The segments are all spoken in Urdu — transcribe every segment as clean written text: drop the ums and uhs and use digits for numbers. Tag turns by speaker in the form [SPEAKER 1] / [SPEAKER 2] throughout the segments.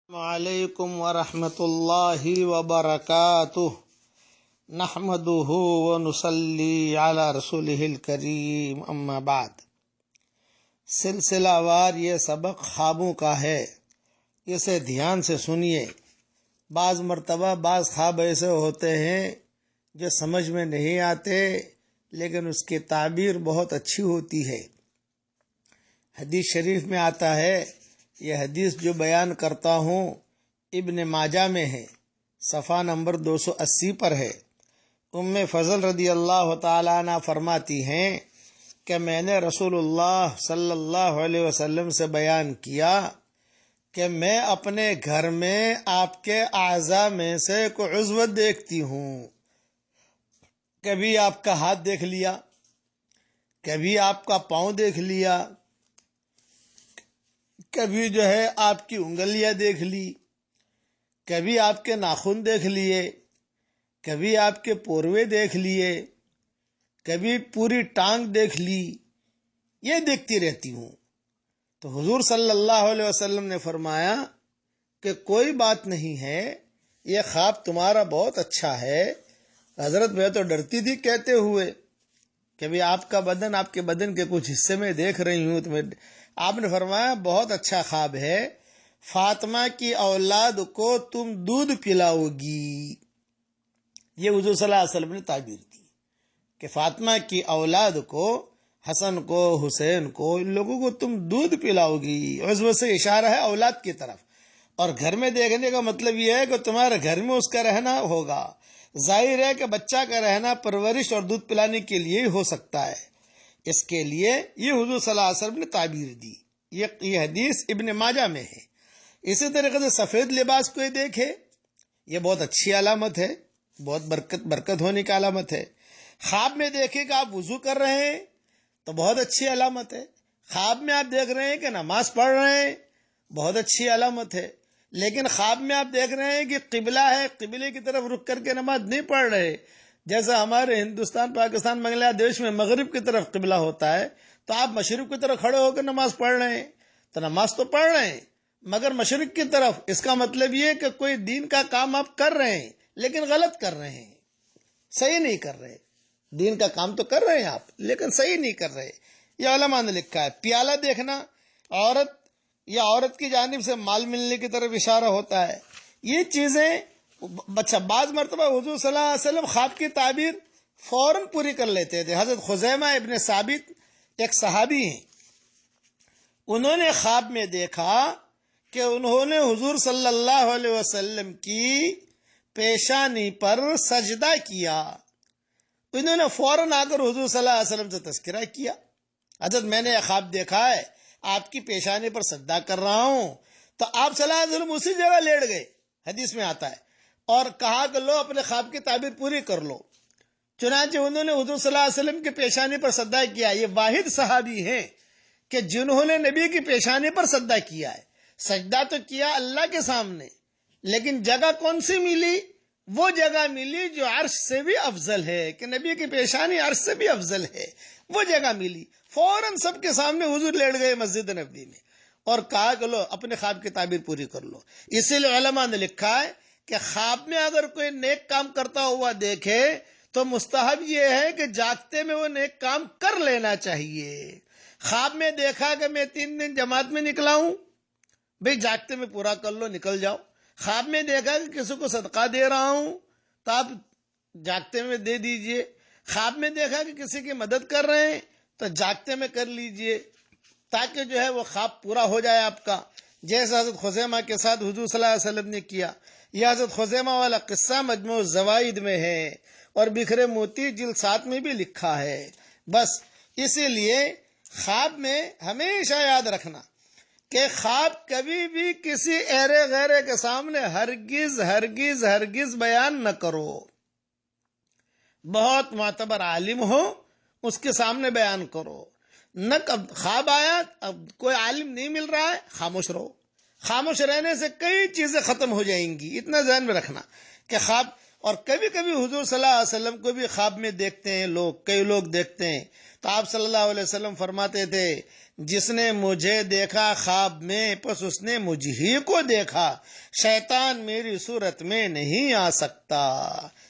[SPEAKER 1] علیکم ورحمۃ اللہ وبرکاتہ نحمدہ ونصلی علی رسولہ الکریم اما بعد۔ سلسلہ وار یہ سبق خوابوں کا ہے، اسے دھیان سے سنیے۔ بعض مرتبہ بعض خواب ایسے ہوتے ہیں جو سمجھ میں نہیں آتے، لیکن اس کی تعبیر بہت اچھی ہوتی ہے۔ حدیث شریف میں آتا ہے، یہ حدیث جو بیان کرتا ہوں ابن ماجہ میں ہے، صفحہ نمبر 280 پر ہے۔ ام فضل رضی اللہ تعالیٰ عنہ فرماتی ہیں کہ میں نے رسول اللہ صلی اللہ علیہ وسلم سے بیان کیا کہ میں اپنے گھر میں آپ کے اعضاء میں سے کوئی عضو دیکھتی ہوں۔ کبھی آپ کا ہاتھ دیکھ لیا، کبھی آپ کا پاؤں دیکھ لیا، کبھی آپ کی انگلیاں دیکھ لی، کبھی آپ کے ناخن دیکھ لیے، کبھی آپ کے پوروے دیکھ لیے، کبھی پوری ٹانگ دیکھ لی، یہ دیکھتی رہتی ہوں۔ تو حضور صلی اللہ علیہ وسلم نے فرمایا کہ کوئی بات نہیں ہے، یہ خواب تمہارا بہت اچھا ہے۔ حضرت میں تو ڈرتی تھی کہتے ہوئے کہ بھی آپ کا بدن، آپ کے بدن کے کچھ حصے میں دیکھ رہی ہوں تمہیں۔ آپ نے فرمایا بہت اچھا خواب ہے، فاطمہ کی اولاد کو تم دودھ پلاؤ گی۔ یہ حضور صلی اللہ علیہ وسلم نے تعبیر دی کہ فاطمہ کی اولاد کو، حسن کو، حسین کو، ان لوگوں کو تم دودھ پلاؤ گی۔ عضو سے اشارہ ہے اولاد کی طرف، اور گھر میں دیکھنے کا مطلب یہ ہے کہ تمہارے گھر میں اس کا رہنا ہوگا۔ ظاہر ہے کہ بچہ کا رہنا پرورش اور دودھ پلانے کے لیے ہی ہو سکتا ہے، اس کے لیے یہ حضور صلی اللہ علیہ وسلم نے تعبیر دی۔ یہ حدیث ابن ماجہ میں ہے۔ اسی طریقے سے سفید لباس کوئی دیکھے، یہ بہت اچھی علامت ہے، بہت برکت ہونے کی علامت ہے۔ خواب میں دیکھے کہ آپ وضو کر رہے ہیں تو بہت اچھی علامت ہے۔ خواب میں آپ دیکھ رہے ہیں کہ نماز پڑھ رہے ہیں، بہت اچھی علامت ہے۔ لیکن خواب میں آپ دیکھ رہے ہیں کہ قبلہ ہے، قبلے کی طرف رک کر کے نماز نہیں پڑھ رہے، جیسا ہمارے ہندوستان، پاکستان، بنگلہ دیش میں مغرب کی طرف قبلہ ہوتا ہے، تو آپ مشرق کی طرف کھڑے ہو کر نماز پڑھ رہے ہیں، تو نماز تو پڑھ رہے ہیں مگر مشرق کی طرف۔ اس کا مطلب یہ کہ کوئی دین کا کام آپ کر رہے ہیں لیکن غلط کر رہے ہیں، صحیح نہیں کر رہے۔ دین کا کام تو کر رہے ہیں آپ لیکن صحیح نہیں کر رہے۔ یہ علماء نے لکھا ہے۔ پیالہ دیکھنا عورت یا عورت کی جانب سے مال ملنے کی طرف اشارہ ہوتا ہے۔ یہ چیزیں بعض مرتبہ حضور صلی اللہ علیہ وسلم خواب کی تعبیر فوراً پوری کر لیتے تھے۔ حضرت خزیمہ ابن ثابت ایک صحابی ہیں، انہوں نے خواب میں دیکھا کہ انہوں نے حضور صلی اللہ علیہ وسلم کی پیشانی پر سجدہ کیا۔ انہوں نے فوراً آ کر حضور صلی اللہ علیہ وسلم سے تذکرہ کیا، حضرت میں نے خواب دیکھا ہے، آپ کی پیشانی پر سجدہ کر رہا ہوں۔ تو آپ صلی اللہ علیہ وسلم اسی جگہ لیٹ گئے، حدیث میں آتا ہے، اور کہا کہ لو اپنے خواب کی تعبیر پوری کر لو۔ چنانچہ انہوں نے حضور صلی اللہ علیہ وسلم کی پیشانی پر سجدہ کیا۔ یہ واحد صحابی ہیں کہ جنہوں نے نبی کی پیشانی پر سجدہ کیا ہے۔ سجدہ تو کیا اللہ کے سامنے، لیکن جگہ کون سی ملی؟ وہ جگہ ملی جو عرش سے بھی افضل ہے، کہ نبی کی پیشانی عرش سے بھی افضل ہے، وہ جگہ ملی۔ فوراً سب کے سامنے حضور لیٹ گئے مسجد نبوی میں، اور کہا کہ لو اپنے خواب کی تعبیر پوری کر لو۔ اسی لیے علماء نے لکھا ہے کہ خواب میں اگر کوئی نیک کام کرتا ہوا دیکھے تو مستحب یہ ہے کہ جاگتے میں وہ نیک کام کر لینا چاہیے۔ خواب میں دیکھا کہ میں 3 دن جماعت میں نکلا ہوں، بھئی جاگتے میں پورا کر لو، نکل جاؤ۔ خواب میں دیکھا کہ کسی کو صدقہ دے رہا ہوں تو آپ جاگتے میں دے دیجئے۔ خواب میں دیکھا کہ کسی کی مدد کر رہے ہیں تو جاگتے میں کر لیجئے، تاکہ وہ خواب پورا ہو جائے آپ کا، جیسے حضرت خزیمہ کے ساتھ حضور صلی اللہ علیہ وسلم نے کیا۔ یہ حضرت خزیمہ والا قصہ مجموع الزوائد میں ہے، اور بکھرے موتی جلد 7 میں بھی لکھا ہے۔ بس اسی لیے خواب میں ہمیشہ یاد رکھنا کہ خواب کبھی بھی کسی ایرے غیرے کے سامنے ہرگز ہرگز ہرگز بیان نہ کرو۔ بہت معتبر عالم ہو اس کے سامنے بیان کرو۔ نہ خواب آیا، اب کوئی عالم نہیں مل رہا ہے، خاموش رہو۔ خاموش رہنے سے کئی چیزیں ختم ہو جائیں گی۔ اتنا ذہن میں رکھنا کہ خواب اور کبھی کبھی حضور صلی اللہ علیہ وسلم کو بھی خواب میں دیکھتے ہیں لوگ، کئی لوگ دیکھتے ہیں. تو آپ صلی اللہ علیہ وسلم فرماتے تھے جس نے مجھے دیکھا خواب میں پس اس نے مجھ ہی کو دیکھا، شیطان میری صورت میں نہیں آ سکتا.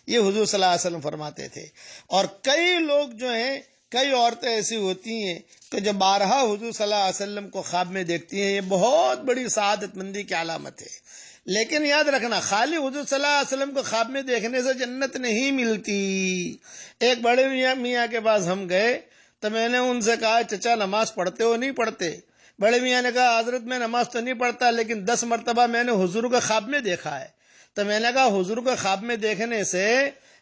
[SPEAKER 1] یہ حضور صلی اللہ علیہ وسلم فرماتے تھے. اور کئی لوگ جو ہیں، کئی عورتیں ایسی ہوتی ہیں کہ جو بارہا حضور صلی اللہ علیہ وسلم کو خواب میں دیکھتی ہیں. یہ بہت بڑی سعادت مندی کی علامت ہے. لیکن یاد رکھنا، خالی حضور صلی اللہ علیہ وسلم کو خواب میں دیکھنے سے جنت نہیں ملتی. ایک بڑے میاں کے پاس ہم گئے تو میں نے ان سے کہا چچا نماز پڑھتے ہو؟ نہیں پڑھتے. بڑے میاں نے کہا حضرت میں نماز تو نہیں پڑھتا لیکن 10 مرتبہ میں نے حضور کو خواب میں دیکھا ہے. تو میں نے کہا حضور کو خواب میں دیکھنے سے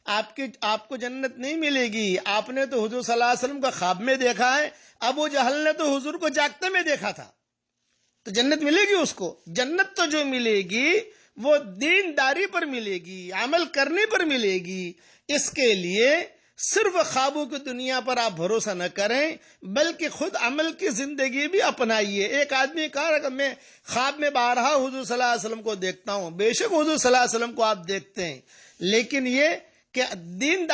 [SPEAKER 1] آپ کو جنت نہیں ملے گی. آپ نے تو حضور صلی اللہ علیہ وسلم کو خواب میں دیکھا ہے، ابو جہل نے تو حضور کو جاگتے میں دیکھا تھا. تو جنت ملے گی اس کو. جنت تو جو ملے گی وہ دینداری پر ملے گی، عمل کرنے پر ملے گی. اس کے لیے صرف خوابوں کی دنیا پر آپ بھروسہ نہ کریں بلکہ خود عمل کی زندگی بھی اپنائیے. ایک آدمی کہا کہ میں خواب میں بارہا حضور صلی اللہ علیہ وسلم کو دیکھتا ہوں. بے شک حضور صلی اللہ علیہ وسلم کو آپ دیکھتے ہیں، لیکن یہ کہ دین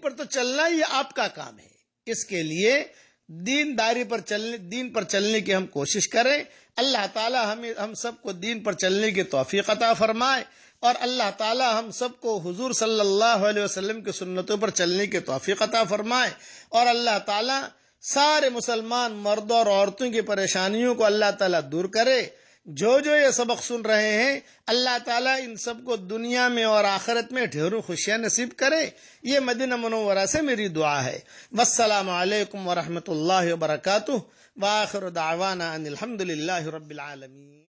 [SPEAKER 1] پر تو چلنا یہ آپ کا کام ہے. اس کے لیے دین پر چلنے کی ہم کوشش کریں. اللہ تعالی ہم سب کو دین پر چلنے کی توفیق عطا فرمائے، اور اللہ تعالی ہم سب کو حضور صلی اللہ علیہ وسلم کی سنتوں پر چلنے کی توفیق عطا فرمائے. اور اللہ تعالی سارے مسلمان مردوں اور عورتوں کی پریشانیوں کو اللہ تعالی دور کرے. جو یہ سبق سن رہے ہیں اللہ تعالیٰ ان سب کو دنیا میں اور آخرت میں ڈھیروں خوشیاں نصیب کرے. یہ مدینہ منورہ سے میری دعا ہے. والسلام علیکم ورحمۃ اللہ وبرکاتہ. وآخر دعوانا ان الحمد للہ رب العالمین.